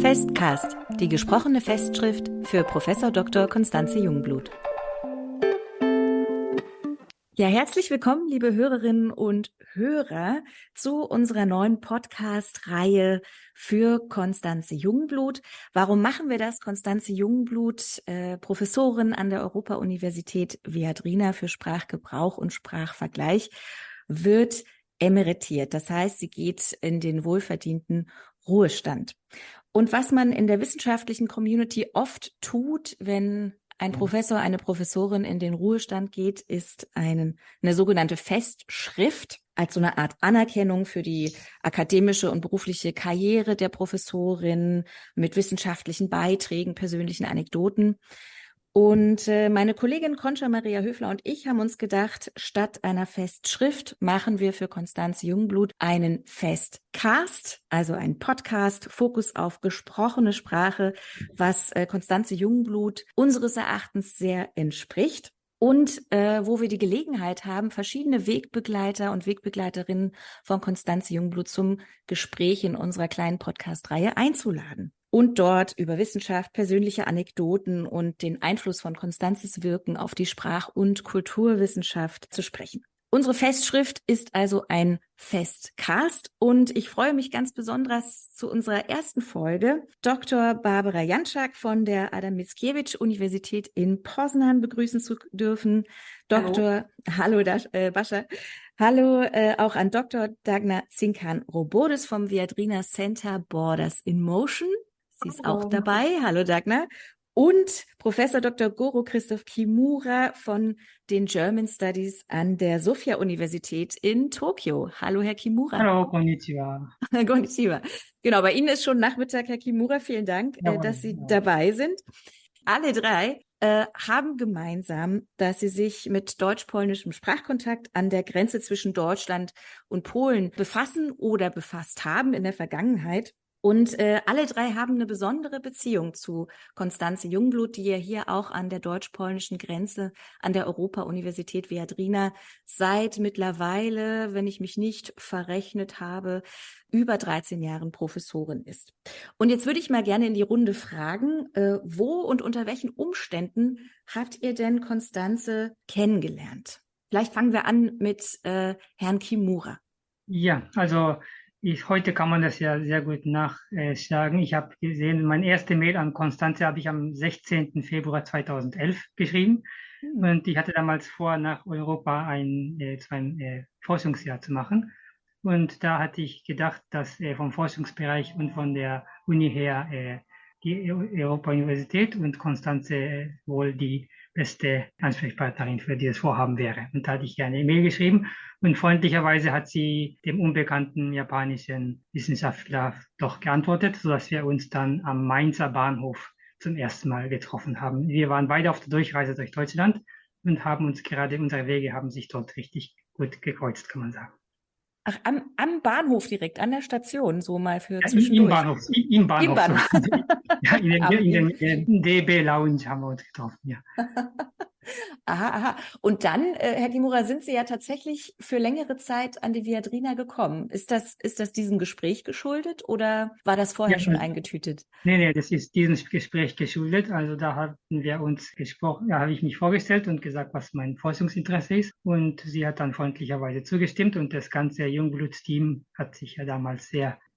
Festcast, die gesprochene Festschrift für Professor Dr. Constanze Jungblut. Ja, herzlich willkommen, liebe Hörerinnen und Hörer, zu unserer neuen Podcast-Reihe für Constanze Jungblut. Warum machen wir das? Constanze Jungblut, Professorin an der Europa-Universität Viadrina für Sprachgebrauch und Sprachvergleich, wird emeritiert. Das heißt, sie geht in den wohlverdienten Ruhestand. Und was man in der wissenschaftlichen Community oft tut, wenn ein Professor, eine Professorin in den Ruhestand geht, ist eine sogenannte Festschrift als so eine Art Anerkennung für die akademische und berufliche Karriere der Professorin mit wissenschaftlichen Beiträgen, persönlichen Anekdoten. Und meine Kollegin Concha Maria Höfler und ich haben uns gedacht, statt einer Festschrift machen wir für Constanze Jungblut einen Festcast, also einen Podcast, Fokus auf gesprochene Sprache, was Constanze Jungblut unseres Erachtens sehr entspricht. Und wo wir die Gelegenheit haben, verschiedene Wegbegleiter und Wegbegleiterinnen von Constanze Jungblut zum Gespräch in unserer kleinen Podcast-Reihe einzuladen. Und dort über Wissenschaft, persönliche Anekdoten und den Einfluss von Constanzes Wirken auf die Sprach- und Kulturwissenschaft zu sprechen. Unsere Festschrift ist also ein Festcast und ich freue mich ganz besonders zu unserer ersten Folge Dr. Barbara Janczak von der Adam Mickiewicz-Universität in Poznań begrüßen zu dürfen. Hallo Bascha. Hallo auch an Dr. Dagmar Zinkan-Robodes vom Viadrina Center Borders in Motion. Sie ist auch dabei. Hallo Dagmar. Und Professor Dr. Goro Christoph Kimura von den German Studies an der Sophia-Universität in Tokio. Hallo, Herr Kimura. Hallo, konnichiwa. Konnichiwa. Genau, bei Ihnen ist schon Nachmittag, Herr Kimura. Vielen Dank, dass Sie dabei sind. Alle drei haben gemeinsam, dass sie sich mit deutsch-polnischem Sprachkontakt an der Grenze zwischen Deutschland und Polen befassen oder befasst haben in der Vergangenheit. Und alle drei haben eine besondere Beziehung zu Constanze Jungblut, die ja hier auch an der deutsch-polnischen Grenze an der Europa-Universität Viadrina seit mittlerweile, wenn ich mich nicht verrechnet habe, über 13 Jahren Professorin ist. Und jetzt würde ich mal gerne in die Runde fragen, wo und unter welchen Umständen habt ihr denn Constanze kennengelernt? Vielleicht fangen wir an mit Herrn Kimura. Ja, also heute kann man das ja sehr gut nachschlagen. Ich habe gesehen, meine erste Mail an Constanze habe ich am 16. Februar 2011 geschrieben. Und ich hatte damals vor, nach Europa ein Forschungsjahr zu machen. Und da hatte ich gedacht, dass vom Forschungsbereich und von der Uni her die Europa-Universität und Constanze wohl die beste Ansprechpartnerin für dieses Vorhaben wäre. Und da hatte ich eine E-Mail geschrieben und freundlicherweise hat sie dem unbekannten japanischen Wissenschaftler doch geantwortet, sodass wir uns dann am Mainzer Bahnhof zum ersten Mal getroffen haben. Wir waren beide auf der Durchreise durch Deutschland und unsere Wege haben sich dort richtig gut gekreuzt, kann man sagen. Ach, am Bahnhof direkt, an der Station, so mal für zwischendurch. Im Bahnhof. Im Bahnhof. Ja, in den DB Lounge haben wir uns getroffen, ja. Aha. Und dann, Herr Kimura, sind Sie ja tatsächlich für längere Zeit an die Viadrina gekommen. Ist das diesem Gespräch geschuldet oder war das vorher schon eingetütet? Nee, das ist diesem Gespräch geschuldet. Also da hatten wir uns gesprochen, da habe ich mich vorgestellt und gesagt, was mein Forschungsinteresse ist. Und sie hat dann freundlicherweise zugestimmt und das ganze Jungblut-Team hat sich ja damals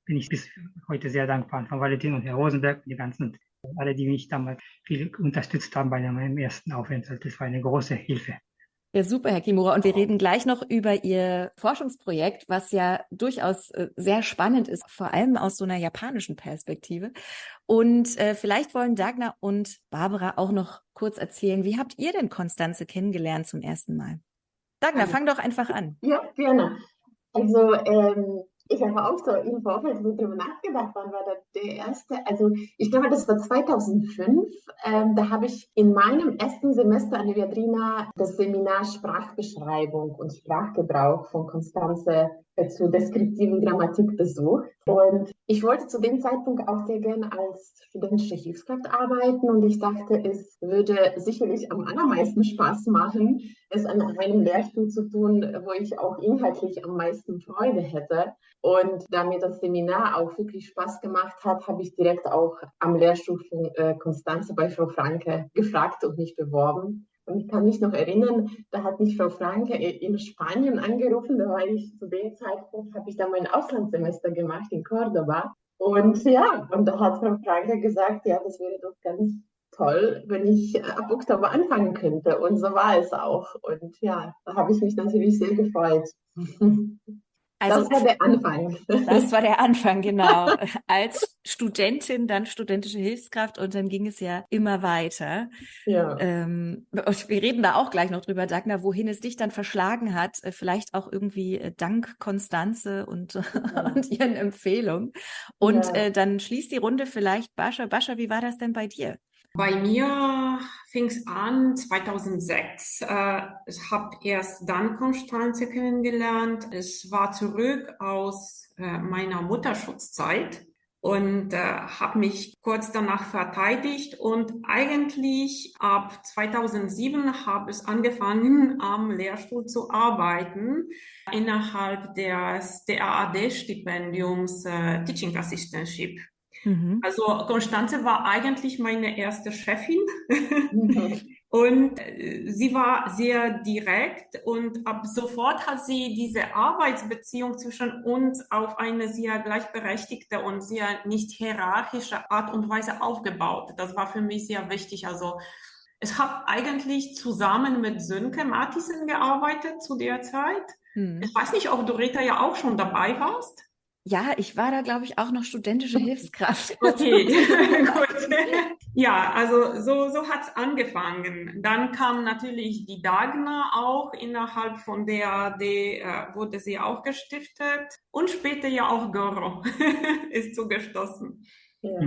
bin ich bis heute sehr dankbar von Valentin und Herr Rosenberg und die ganzen alle, die mich damals viel unterstützt haben bei meinem ersten Aufenthalt. Das war eine große Hilfe. Ja, super, Herr Kimura. Und wir reden gleich noch über Ihr Forschungsprojekt, was ja durchaus sehr spannend ist, vor allem aus so einer japanischen Perspektive. Und vielleicht wollen Dagmar und Barbara auch noch kurz erzählen, wie habt ihr denn Constanze kennengelernt zum ersten Mal? Dagmar, fang doch einfach an. Ja, gerne. Also ich habe auch so im Vorfeld darüber nachgedacht, wann war der erste, also ich glaube, das war 2005, da habe ich in meinem ersten Semester an der Viadrina das Seminar Sprachbeschreibung und Sprachgebrauch von Constanze zur deskriptiven Grammatik besucht. Und Ich wollte zu dem Zeitpunkt auch sehr gerne als studentische Hilfskraft arbeiten und ich dachte, es würde sicherlich am allermeisten Spaß machen, es an einem Lehrstuhl zu tun, wo ich auch inhaltlich am meisten Freude hätte. Und da mir das Seminar auch wirklich Spaß gemacht hat, habe ich direkt auch am Lehrstuhl von Constanze bei Frau Franke gefragt und mich beworben. Und ich kann mich noch erinnern, da hat mich Frau Franke in Spanien angerufen. Da war ich zu dem Zeitpunkt, habe ich da mein Auslandssemester gemacht in Cordoba. Und ja, und da hat Frau Franke gesagt, ja, das wäre doch ganz toll, wenn ich ab Oktober anfangen könnte. Und so war es auch. Und ja, da habe ich mich natürlich sehr gefreut. Also Das war der Anfang. das war der Anfang, genau. Als Studentin, dann studentische Hilfskraft und dann ging es ja immer weiter. Ja. Und wir reden da auch gleich noch drüber, Dagmar, wohin es dich dann verschlagen hat, vielleicht auch irgendwie dank Constanze und, und ihren Empfehlungen. Und Ja. dann schließt die Runde vielleicht Bascha. Bascha, wie war das denn bei dir? Bei mir fing es an 2006. Ich habe erst dann Konstanze kennengelernt. Ich war zurück aus meiner Mutterschutzzeit und habe mich kurz danach verteidigt. Und eigentlich ab 2007 habe ich angefangen, am Lehrstuhl zu arbeiten, innerhalb des DAAD-Stipendiums Teaching Assistantship. Also Constanze war eigentlich meine erste Chefin und sie war sehr direkt und ab sofort hat sie diese Arbeitsbeziehung zwischen uns auf eine sehr gleichberechtigte und sehr nicht hierarchische Art und Weise aufgebaut. Das war für mich sehr wichtig. Also ich habe eigentlich zusammen mit Sönke Matthiesen gearbeitet zu der Zeit. Ich weiß nicht, ob du, Rita, ja auch schon dabei warst. Ja, ich war da, glaube ich, auch noch studentische Hilfskraft. Okay, gut. Ja, also so hat's angefangen. Dann kam natürlich die Dagmar auch innerhalb von DAAD, wurde sie auch gestiftet und später ja auch Goro ist zugestoßen.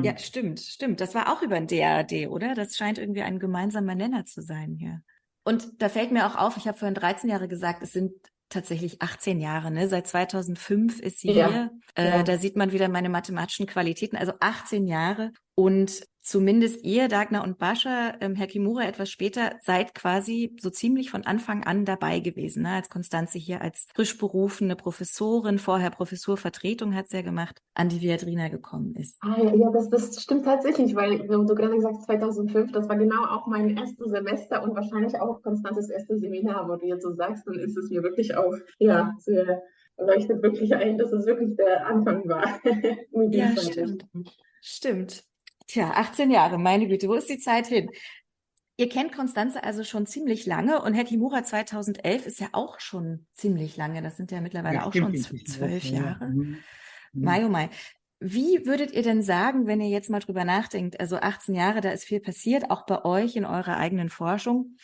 Ja, stimmt. Das war auch über den DAAD, oder? Das scheint irgendwie ein gemeinsamer Nenner zu sein hier. Und da fällt mir auch auf, ich habe vorhin 13 Jahre gesagt, es sind tatsächlich 18 Jahre, ne? Seit 2005 ist sie hier. Da sieht man wieder meine mathematischen Qualitäten. Also 18 Jahre. Und zumindest ihr, Dagmar und Bascha, Herr Kimura etwas später, seid quasi so ziemlich von Anfang an dabei gewesen, ne? Als Constanze hier als frisch berufene Professorin, vorher Professurvertretung hat sie ja gemacht, an die Viadrina gekommen ist. Ja, das stimmt tatsächlich, weil du gerade gesagt hast, 2005, das war genau auch mein erstes Semester und wahrscheinlich auch Constanzes erstes Seminar, wo du jetzt so sagst, dann ist es mir wirklich auch, ja, sehr, leuchtet wirklich ein, dass es wirklich der Anfang war. Ja, stimmt. Tja, 18 Jahre, meine Güte, wo ist die Zeit hin? Ihr kennt Constanze also schon ziemlich lange und Herr Kimura 2011 ist ja auch schon ziemlich lange. Das sind ja mittlerweile auch schon 12 Jahre. Mai, oh mai. Wie würdet ihr denn sagen, wenn ihr jetzt mal drüber nachdenkt, also 18 Jahre, da ist viel passiert, auch bei euch in eurer eigenen Forschung,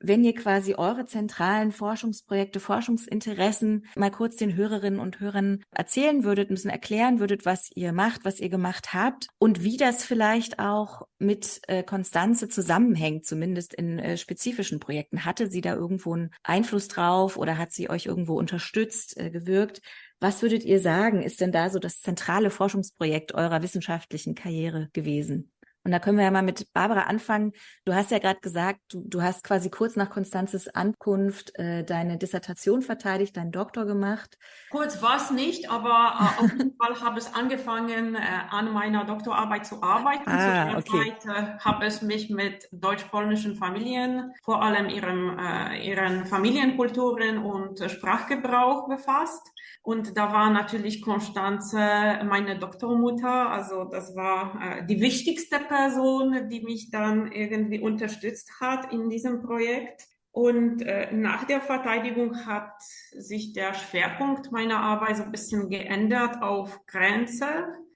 wenn ihr quasi eure zentralen Forschungsprojekte, Forschungsinteressen mal kurz den Hörerinnen und Hörern erzählen würdet, ein bisschen erklären würdet, was ihr macht, was ihr gemacht habt und wie das vielleicht auch mit Constanze zusammenhängt, zumindest in spezifischen Projekten. Hatte sie da irgendwo einen Einfluss drauf oder hat sie euch irgendwo unterstützt, gewirkt? Was würdet ihr sagen, ist denn da so das zentrale Forschungsprojekt eurer wissenschaftlichen Karriere gewesen? Und da können wir ja mal mit Barbara anfangen. Du hast ja gerade gesagt, du hast quasi kurz nach Constanzes Ankunft deine Dissertation verteidigt, deinen Doktor gemacht. Kurz war es nicht, aber auf jeden Fall habe ich angefangen, an meiner Doktorarbeit zu arbeiten. Zu der Zeit habe ich mich mit deutsch-polnischen Familien, vor allem ihren Familienkulturen und Sprachgebrauch befasst. Und da war natürlich Constanze meine Doktormutter, also das war die wichtigste Person, die mich dann irgendwie unterstützt hat in diesem Projekt. Und nach der Verteidigung hat sich der Schwerpunkt meiner Arbeit so ein bisschen geändert auf Grenze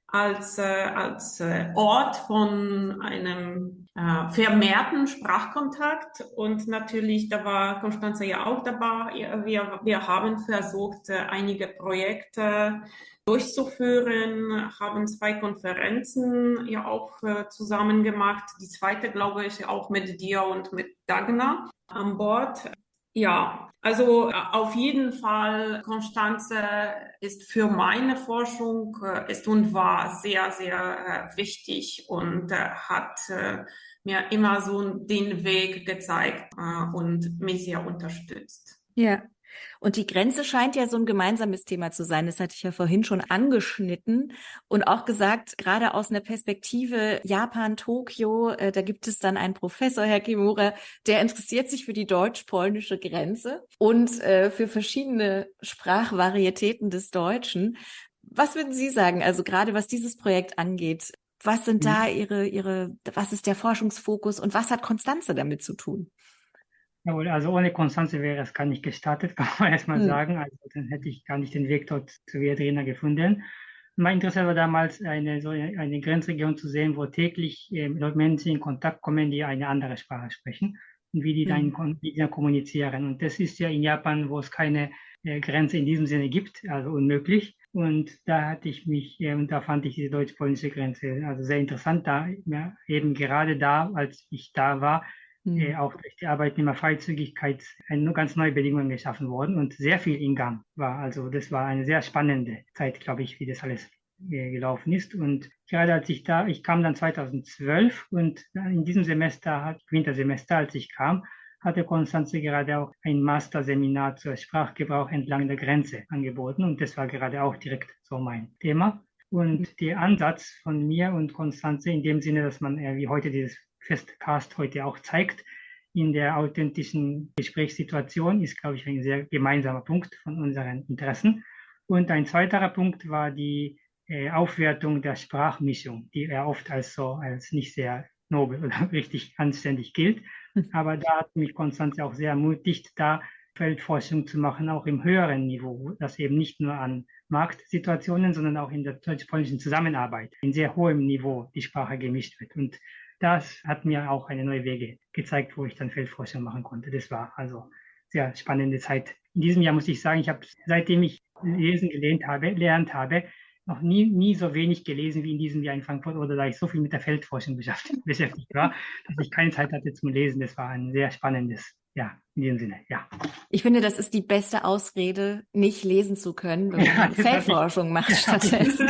als Ort von einem vermehrten Sprachkontakt. Und natürlich, da war Constanze ja auch dabei. Wir haben versucht, einige Projekte durchzuführen, haben 2 Konferenzen ja auch zusammen gemacht. Die zweite, glaube ich, auch mit dir und mit Dagmar an Bord. Ja, Also auf jeden Fall, Constanze ist für meine Forschung ist und war sehr, sehr wichtig und hat mir immer so den Weg gezeigt und mich sehr unterstützt. Ja. Und die Grenze scheint ja so ein gemeinsames Thema zu sein. Das hatte ich ja vorhin schon angeschnitten und auch gesagt, gerade aus einer Perspektive Japan, Tokio, da gibt es dann einen Professor, Herr Kimura, der interessiert sich für die deutsch-polnische Grenze und für verschiedene Sprachvarietäten des Deutschen. Was würden Sie sagen, also gerade was dieses Projekt angeht? Was sind da was ist der Forschungsfokus und was hat Constanze damit zu tun? Jawohl, also ohne Constanze wäre es gar nicht gestartet, kann man erstmal sagen. Also dann hätte ich gar nicht den Weg dort zu Viadrina gefunden. Mein Interesse war damals, eine Grenzregion zu sehen, wo täglich Menschen in Kontakt kommen, die eine andere Sprache sprechen und wie die dann kommunizieren. Und das ist ja in Japan, wo es keine Grenze in diesem Sinne gibt, also unmöglich. Und da hatte ich mich, und da fand ich diese deutsch-polnische Grenze also sehr interessant, da ja, eben gerade da, als ich da war, auch durch die Arbeitnehmerfreizügigkeit ganz neue Bedingungen geschaffen worden und sehr viel in Gang war. Also das war eine sehr spannende Zeit, glaube ich, wie das alles gelaufen ist. Und gerade ich kam dann 2012 und in diesem Semester, Wintersemester, als ich kam, hatte Constanze gerade auch ein Masterseminar zur Sprachgebrauch entlang der Grenze angeboten und das war gerade auch direkt so mein Thema. Und der Ansatz von mir und Constanze in dem Sinne, dass man wie heute dieses Festcast heute auch zeigt, in der authentischen Gesprächssituation ist, glaube ich, ein sehr gemeinsamer Punkt von unseren Interessen. Und ein zweiterer Punkt war die Aufwertung der Sprachmischung, die ja oft als nicht sehr nobel oder richtig anständig gilt. Aber da hat mich Constanze auch sehr ermutigt, da Feldforschung zu machen, auch im höheren Niveau, das eben nicht nur an Marktsituationen, sondern auch in der deutsch-polnischen Zusammenarbeit in sehr hohem Niveau die Sprache gemischt wird. Und das hat mir auch eine neue Wege gezeigt, wo ich dann Feldforschung machen konnte. Das war also sehr spannende Zeit. In diesem Jahr muss ich sagen, ich habe, seitdem ich lesen gelernt habe, noch nie so wenig gelesen wie in diesem Jahr in Frankfurt oder da ich so viel mit der Feldforschung beschäftigt war, dass ich keine Zeit hatte zum Lesen. Das war ein sehr spannendes, ja, in diesem Sinne, ja. Ich finde, das ist die beste Ausrede, nicht lesen zu können, wenn man Feldforschung macht stattdessen.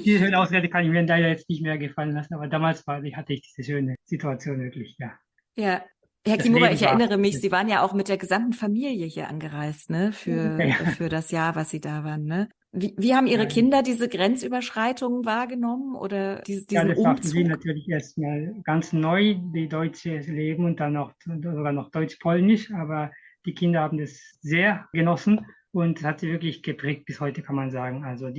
Diese Ausrede kann ich mir leider jetzt nicht mehr gefallen lassen, aber damals hatte ich diese schöne Situation wirklich, ja. Ja. Herr Kimura, ich erinnere mich, Sie waren ja auch mit der gesamten Familie hier angereist, ne, für das Jahr, was Sie da waren, ne? Wie haben Ihre Kinder diese Grenzüberschreitungen wahrgenommen oder diesen das Umzug? war für sie natürlich erstmal ganz neu, die deutsche Leben und dann sogar noch deutsch-polnisch, aber die Kinder haben das sehr genossen und hat sie wirklich geprägt bis heute, kann man sagen. Also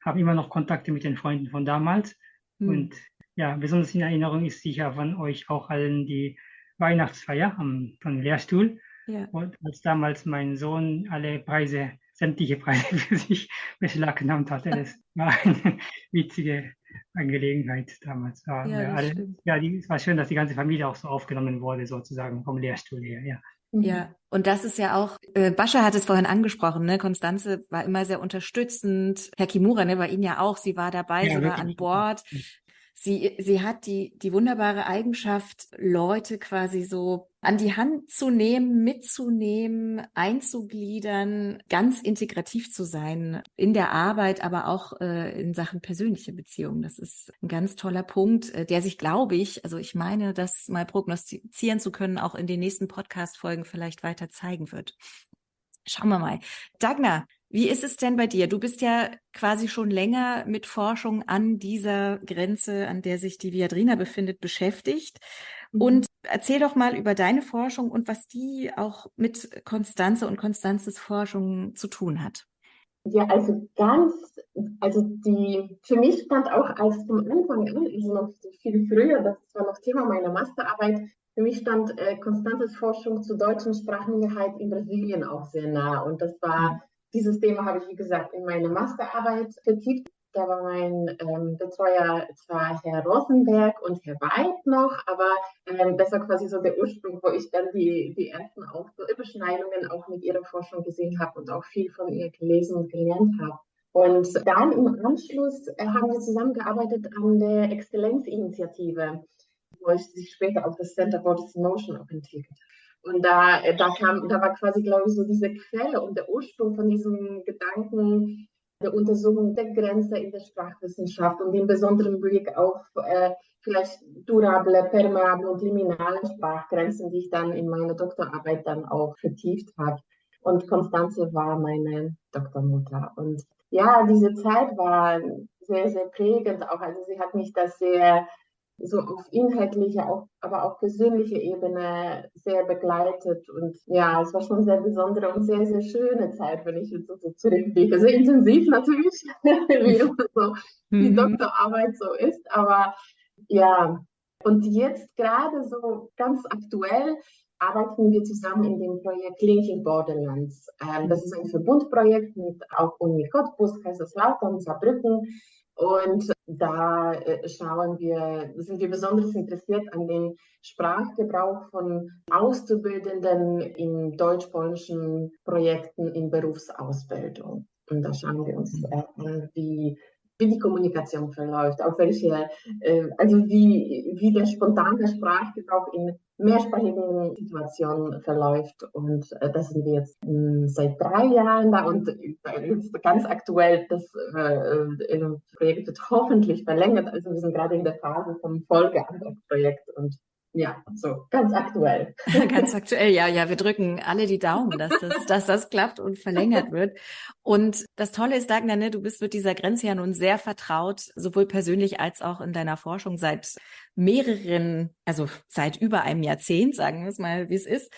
haben immer noch Kontakte mit den Freunden von damals und ja, besonders in Erinnerung ist sicher von euch auch allen die Weihnachtsfeier vom Lehrstuhl. Ja. Und als damals mein Sohn sämtliche Preise für sich beschlagnahmt hatte, das war eine witzige Angelegenheit damals. Es war schön, dass die ganze Familie auch so aufgenommen wurde, sozusagen vom Lehrstuhl her, ja. Ja, und das ist ja auch, Bascha hat es vorhin angesprochen, ne? Constanze war immer sehr unterstützend. Herr Kimura, ne, war Ihnen ja auch, sie war dabei, sie war an Bord. Sie hat die wunderbare Eigenschaft, Leute quasi so an die Hand zu nehmen, mitzunehmen, einzugliedern, ganz integrativ zu sein in der Arbeit, aber auch in Sachen persönliche Beziehungen. Das ist ein ganz toller Punkt, der sich, glaube ich, also ich meine, das mal prognostizieren zu können, auch in den nächsten Podcast-Folgen vielleicht weiter zeigen wird. Schauen wir mal. Dagmar, wie ist es denn bei dir? Du bist ja quasi schon länger mit Forschung an dieser Grenze, an der sich die Viadrina befindet, beschäftigt. Und erzähl doch mal über deine Forschung und was die auch mit Constanze und Constanzes Forschung zu tun hat. Ja, für mich stand auch als zum Anfang an, also noch viel früher, das war noch Thema meiner Masterarbeit, für mich stand Constanzes Forschung zur deutschen Sprachminderheit in Brasilien auch sehr nah. Und dieses Thema habe ich, wie gesagt, in meiner Masterarbeit vertieft. Da war mein Betreuer zwar Herr Rosenberg und Herr Weid noch, aber das war quasi so der Ursprung, wo ich dann die ersten auch so Überschneidungen auch mit ihrer Forschung gesehen habe und auch viel von ihr gelesen und gelernt habe. Und dann im Anschluss haben wir zusammengearbeitet an der Exzellenzinitiative, wo ich sich später auf das Center for This Motion auch entwickelt habe. Und da war quasi, glaube ich, so diese Quelle und der Ursprung von diesem Gedanken der Untersuchung der Grenze in der Sprachwissenschaft und den besonderen Blick auf vielleicht durable, permeable und liminale Sprachgrenzen, die ich dann in meiner Doktorarbeit dann auch vertieft habe. Und Constanze war meine Doktormutter. Und ja, diese Zeit war sehr, sehr prägend auch. Also sie hat mich das sehr so auf inhaltlicher, aber auch persönlicher Ebene sehr begleitet. Und ja, es war schon eine sehr besondere und sehr, sehr schöne Zeit, wenn ich jetzt so zurückblicke. Sehr intensiv natürlich, wie immer so die Doktorarbeit so ist. Aber ja, und jetzt gerade so ganz aktuell arbeiten wir zusammen in dem Projekt Linking Borderlands. Das ist ein Verbundprojekt mit auch Uni Cottbus, Kaiserslautern, Saarbrücken. Und da sind wir besonders interessiert an den Sprachgebrauch von Auszubildenden in deutsch-polnischen Projekten in Berufsausbildung. Und da schauen wir uns an, wie die Kommunikation verläuft, auf wie der spontane Sprachgebrauch in mehrsprachigen Situationen verläuft. Und das sind wir jetzt seit 3 Jahren da und ganz aktuell, das Projekt wird hoffentlich verlängert. Also wir sind gerade in der Phase vom Folgeantragprojekt und ja, so ganz aktuell. Ganz aktuell, ja, wir drücken alle die Daumen, dass das klappt und verlängert wird. Und das Tolle ist, Dagmar, ne, du bist mit dieser Grenze ja nun sehr vertraut, sowohl persönlich als auch in deiner Forschung seit seit über einem Jahrzehnt, sagen wir es mal, wie es ist.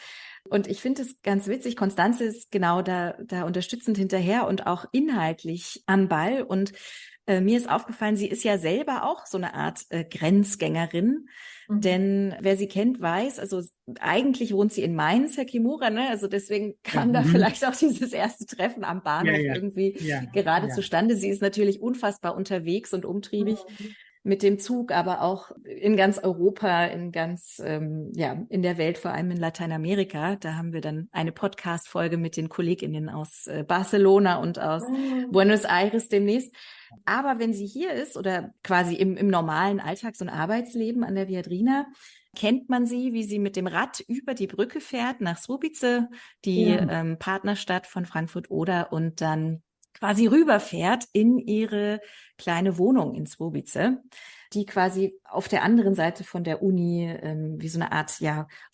Und ich finde es ganz witzig, Constanze ist genau da unterstützend hinterher und auch inhaltlich am Ball. Und mir ist aufgefallen, sie ist ja selber auch so eine Art Grenzgängerin. Denn wer sie kennt, weiß, also eigentlich wohnt sie in Mainz, Herr Kimura, ne? Also deswegen kam da vielleicht auch dieses erste Treffen am Bahnhof irgendwie gerade zustande. Sie ist natürlich unfassbar unterwegs und umtriebig mit dem Zug, aber auch in ganz Europa, in der Welt, vor allem in Lateinamerika. Da haben wir dann eine Podcast-Folge mit den KollegInnen aus Barcelona und aus Buenos Aires demnächst. Aber wenn sie hier ist oder quasi im normalen Alltags- und Arbeitsleben an der Viadrina, kennt man sie, wie sie mit dem Rad über die Brücke fährt nach Słubice, die Partnerstadt von Frankfurt-Oder, und dann quasi rüberfährt in ihre kleine Wohnung in Słubice, die quasi auf der anderen Seite von der Uni wie so eine Art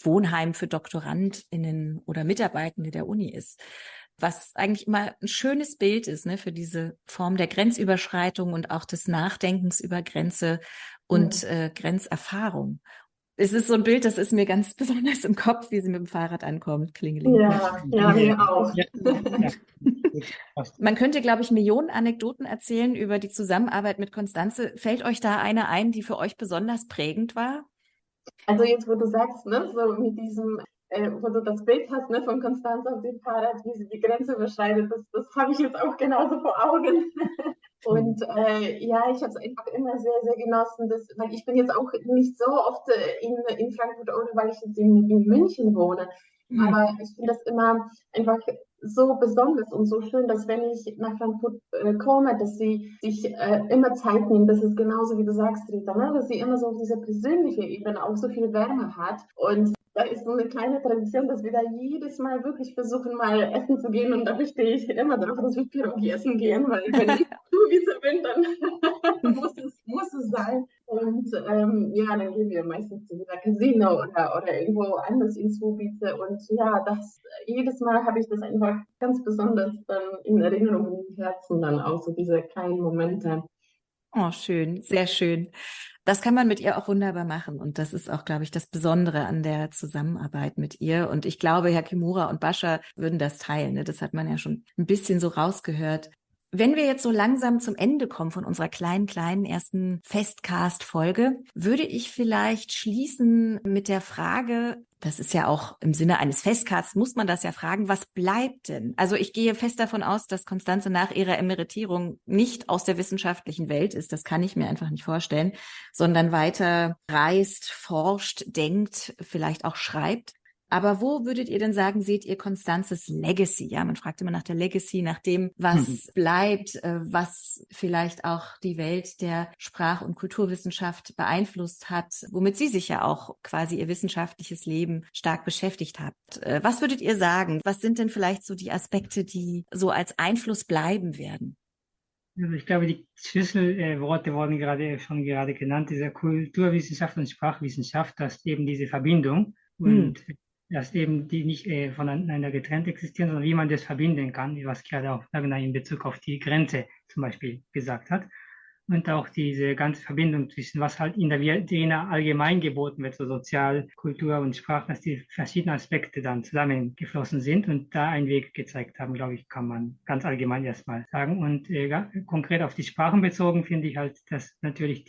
Wohnheim für DoktorandInnen oder Mitarbeitende der Uni ist. Was eigentlich immer ein schönes Bild ist, ne, für diese Form der Grenzüberschreitung und auch des Nachdenkens über Grenze und Grenzerfahrung. Es ist so ein Bild, das ist mir ganz besonders im Kopf, wie sie mit dem Fahrrad ankommt. Klingeling. Ja, mir auch. Man könnte, glaube ich, Millionen Anekdoten erzählen über die Zusammenarbeit mit Constanze. Fällt euch da eine ein, die für euch besonders prägend war? Also jetzt, wo du sagst, ne, so mit diesem, wo du das Bild hast, ne, von Constanze auf dem Fahrrad, wie sie die Grenze überschreitet, das habe ich jetzt auch genauso vor Augen. Und ich habe es einfach immer sehr, sehr genossen, weil ich bin jetzt auch nicht so oft in Frankfurt oder weil ich jetzt in München wohne. Aber ich finde das immer einfach so besonders und so schön, dass wenn ich nach Frankfurt komme, dass sie sich immer Zeit nimmt. Das ist genauso, wie du sagst, Rita, ne? Dass sie immer so auf dieser persönlichen Ebene auch so viel Wärme hat. Und da ist so eine kleine Tradition, dass wir da jedes Mal wirklich versuchen, mal essen zu gehen. Und da stehe ich immer drauf, dass wir Pierogi essen gehen, weil wenn ich Zuwiese bin, dann muss es sein. Und dann gehen wir meistens zu wieder Casino oder irgendwo anders in Słubice. Und jedes Mal habe ich das einfach ganz besonders dann in Erinnerung und im Herzen dann auch, so diese kleinen Momente. Oh, schön, sehr schön. Das kann man mit ihr auch wunderbar machen. Und das ist auch, glaube ich, das Besondere an der Zusammenarbeit mit ihr. Und ich glaube, Herr Kimura und Bascha würden das teilen. Ne? Das hat man ja schon ein bisschen so rausgehört. Wenn wir jetzt so langsam zum Ende kommen von unserer kleinen ersten Festcast-Folge, würde ich vielleicht schließen mit der Frage, das ist ja auch im Sinne eines Festcasts, muss man das ja fragen, was bleibt denn? Also ich gehe fest davon aus, dass Constanze nach ihrer Emeritierung nicht aus der wissenschaftlichen Welt ist, das kann ich mir einfach nicht vorstellen, sondern weiter reist, forscht, denkt, vielleicht auch schreibt. Aber wo würdet ihr denn sagen, seht ihr Constanzes Legacy? Ja, man fragt immer nach der Legacy, nach dem, was bleibt, was vielleicht auch die Welt der Sprach- und Kulturwissenschaft beeinflusst hat, womit sie sich ja auch quasi ihr wissenschaftliches Leben stark beschäftigt habt. Was würdet ihr sagen? Was sind denn vielleicht so die Aspekte, die so als Einfluss bleiben werden? Also ich glaube, die Schlüsselworte wurden gerade genannt, diese Kulturwissenschaft und Sprachwissenschaft, dass eben diese Verbindung und dass eben die nicht voneinander getrennt existieren, sondern wie man das verbinden kann, was gerade auch Ragnar in Bezug auf die Grenze zum Beispiel gesagt hat. Und auch diese ganze Verbindung zwischen, was halt in der Viadrina allgemein geboten wird, so Sozial-, Kultur und Sprache, dass die verschiedenen Aspekte dann zusammengeflossen sind und da einen Weg gezeigt haben, glaube ich, kann man ganz allgemein erstmal sagen. Und konkret auf die Sprachen bezogen finde ich halt, dass natürlich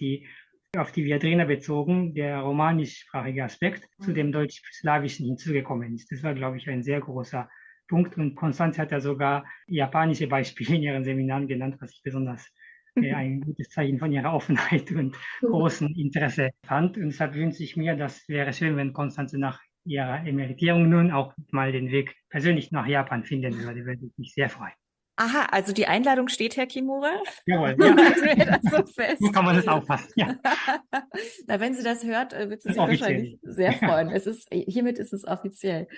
auf die Viadrina bezogen, der romanischsprachige Aspekt zu dem deutsch-slawischen hinzugekommen ist. Das war, glaube ich, ein sehr großer Punkt. Und Konstanze hat ja sogar japanische Beispiele in ihren Seminaren genannt, was ich besonders ein gutes Zeichen von ihrer Offenheit und großen Interesse fand. Und deshalb wünsche ich mir, das wäre schön, wenn Konstanze nach ihrer Emeritierung nun auch mal den Weg persönlich nach Japan finden würde. Würde ich mich sehr freuen. Aha, also die Einladung steht, Herr Kimura? Jawohl, ja. Halten wir das so fest. So kann man das auffassen, ja. Na, wenn sie das hört, wird sie sich Offiziell. wahrscheinlich sehr freuen. Hiermit ist es offiziell.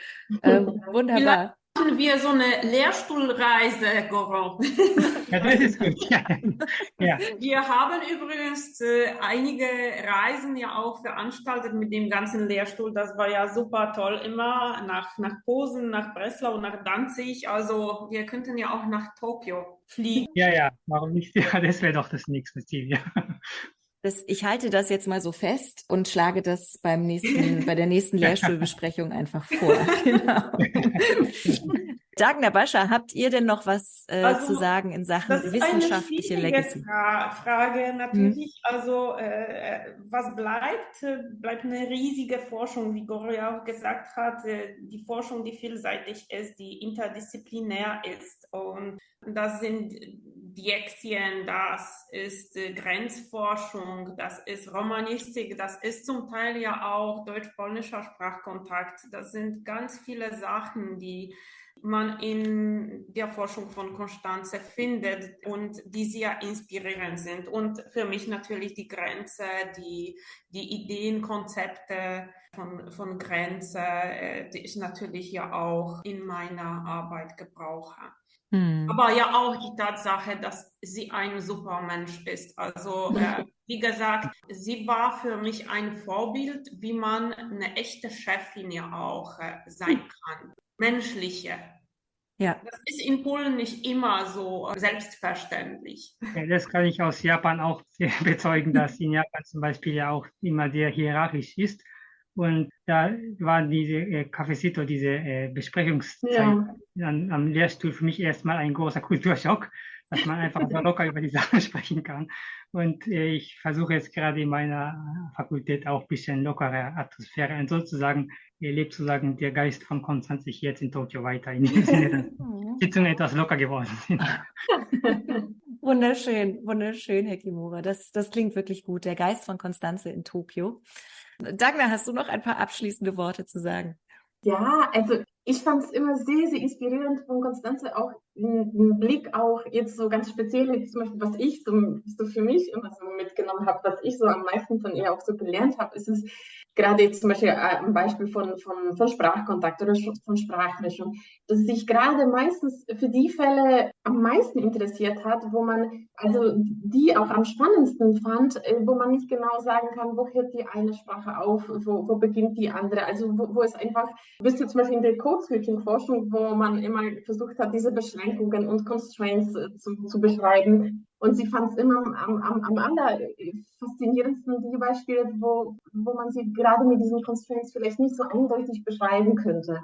Wunderbar. Machen wir so eine Lehrstuhlreise, Goro. Ja, das ist gut. Ja. Ja. Wir haben übrigens einige Reisen ja auch veranstaltet mit dem ganzen Lehrstuhl. Das war ja super toll, immer nach Posen, nach Breslau, nach Danzig. Also wir könnten ja auch nach Tokio fliegen. Ja, warum nicht? Ja, das wäre doch das nächste Ziel, ja. Ich halte das jetzt mal so fest und schlage das bei der nächsten Lehrstuhlbesprechung einfach vor. Genau. Dagmar Bascha, habt ihr denn noch was zu sagen in Sachen wissenschaftliche Legacy? Frage natürlich. Also was bleibt? Bleibt eine riesige Forschung, wie Goro ja auch gesagt hat, die Forschung, die vielseitig ist, die interdisziplinär ist. Und das sind Diexien, das ist Grenzforschung, das ist Romanistik, das ist zum Teil ja auch deutsch-polnischer Sprachkontakt. Das sind ganz viele Sachen, die man in der Forschung von Constanze findet und die sehr inspirierend sind. Und für mich natürlich die Grenze, die Ideen, Konzepte von Grenze, die ich natürlich ja auch in meiner Arbeit gebrauche. Aber ja auch die Tatsache, dass sie ein Supermensch ist. Also wie gesagt, sie war für mich ein Vorbild, wie man eine echte Chefin ja auch sein kann. Menschliche. Ja. Das ist in Polen nicht immer so selbstverständlich. Ja, das kann ich aus Japan auch bezeugen, dass in Japan zum Beispiel ja auch immer sehr hierarchisch ist. Und da war diese Cafecito, diese Besprechungszeit am Lehrstuhl für mich erstmal ein großer Kulturschock, dass man einfach so locker über die Sachen sprechen kann. Und ich versuche jetzt gerade in meiner Fakultät auch ein bisschen lockere Atmosphäre und sozusagen lebt sozusagen der Geist von Konstanze hier jetzt in Tokio weiter, in dem Sinne, dass die Sitzungen etwas locker geworden sind. Wunderschön, wunderschön, Herr Kimura. Das klingt wirklich gut. Der Geist von Konstanze in Tokio. Dagmar, hast du noch ein paar abschließende Worte zu sagen? Ja, also ich fand es immer sehr, sehr inspirierend von Konstanze, auch den Blick auch jetzt so ganz speziell, jetzt zum Beispiel, was ich so für mich immer so mitgenommen habe, was ich so am meisten von ihr auch so gelernt habe, ist es gerade jetzt zum Beispiel ein Beispiel von Sprachkontakt oder von Sprachmischung, dass sie sich gerade meistens für die Fälle am meisten interessiert hat, wo man, also die auch am spannendsten fand, wo man nicht genau sagen kann, wo hört die eine Sprache auf, wo beginnt die andere, also wo es einfach, bis zum Beispiel in der Code-Switching-Forschung, wo man immer versucht hat, diese Beschränkungen und Constraints zu beschreiben. Und sie fand es immer am allerfaszinierendsten die Beispiele, wo man sie gerade mit diesen Constraints vielleicht nicht so eindeutig beschreiben könnte.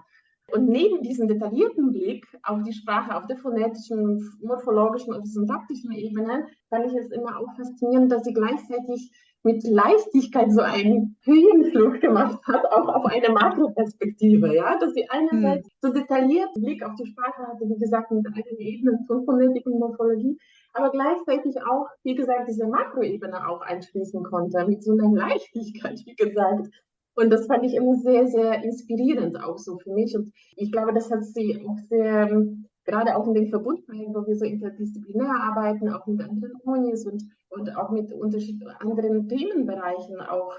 Und neben diesem detaillierten Blick auf die Sprache, auf der phonetischen, morphologischen und syntaktischen Ebene, fand ich es immer auch faszinierend, dass sie gleichzeitig mit Leichtigkeit so einen Höhenflug gemacht hat, auch auf eine Makroperspektive, ja, dass sie einerseits so detaillierten Blick auf die Sprache hatte, wie gesagt, mit allen Ebenen von Phonetik und Morphologie, aber gleichzeitig auch, wie gesagt, diese Makroebene auch einschließen konnte, mit so einer Leichtigkeit, wie gesagt. Und das fand ich immer sehr, sehr inspirierend auch so für mich. Und ich glaube, das hat sie auch sehr, gerade auch in den Verbundprojekten, wo wir so interdisziplinär arbeiten, auch mit anderen Unis und auch mit anderen Themenbereichen, auch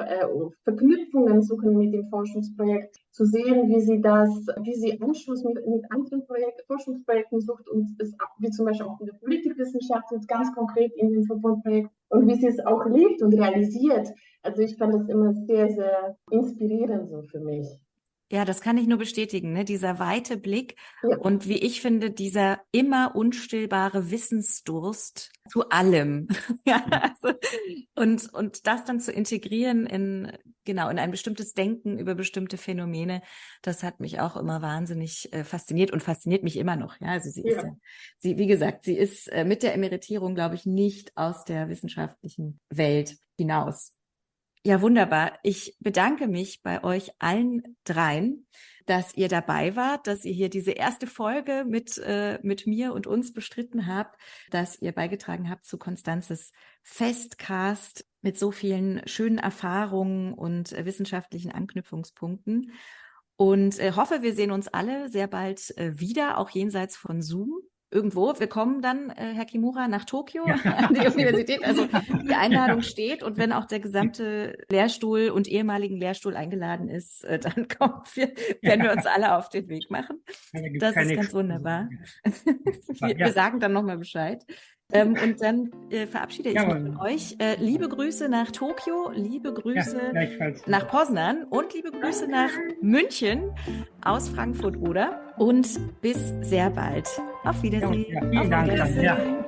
Verknüpfungen suchen mit dem Forschungsprojekt, zu sehen, wie sie Anschluss mit anderen Forschungsprojekten sucht und es, wie zum Beispiel auch in der Politikwissenschaft jetzt ganz konkret in dem Verbundprojekt und wie sie es auch lebt und realisiert. Also ich fand das immer sehr, sehr inspirierend so für mich. Ja, das kann ich nur bestätigen, ne? Dieser weite Blick Ja. und wie ich finde, dieser immer unstillbare Wissensdurst zu allem. Ja, also, und das dann zu integrieren in ein bestimmtes Denken über bestimmte Phänomene, das hat mich auch immer wahnsinnig fasziniert und fasziniert mich immer noch. Ja, also wie gesagt, sie ist mit der Emeritierung, glaube ich, nicht aus der wissenschaftlichen Welt hinaus. Ja, wunderbar. Ich bedanke mich bei euch allen dreien, dass ihr dabei wart, dass ihr hier diese erste Folge mit mir und uns bestritten habt, dass ihr beigetragen habt zu Constanzes Festcast mit so vielen schönen Erfahrungen und wissenschaftlichen Anknüpfungspunkten. Und hoffe, wir sehen uns alle sehr bald wieder, auch jenseits von Zoom. Irgendwo. Wir kommen dann, Herr Kimura, nach Tokio an die Universität. Also die Einladung steht und wenn auch der gesamte Lehrstuhl und ehemaligen Lehrstuhl eingeladen ist, dann werden wir uns alle auf den Weg machen. Das ist ganz wunderbar. Wir sagen dann nochmal Bescheid. Und dann verabschiede ich mich von euch. Liebe Grüße nach Tokio, liebe Grüße nach Poznan und liebe Grüße nach München aus Frankfurt oder. Und bis sehr bald. Auf Wiedersehen. Ja, vielen Dank.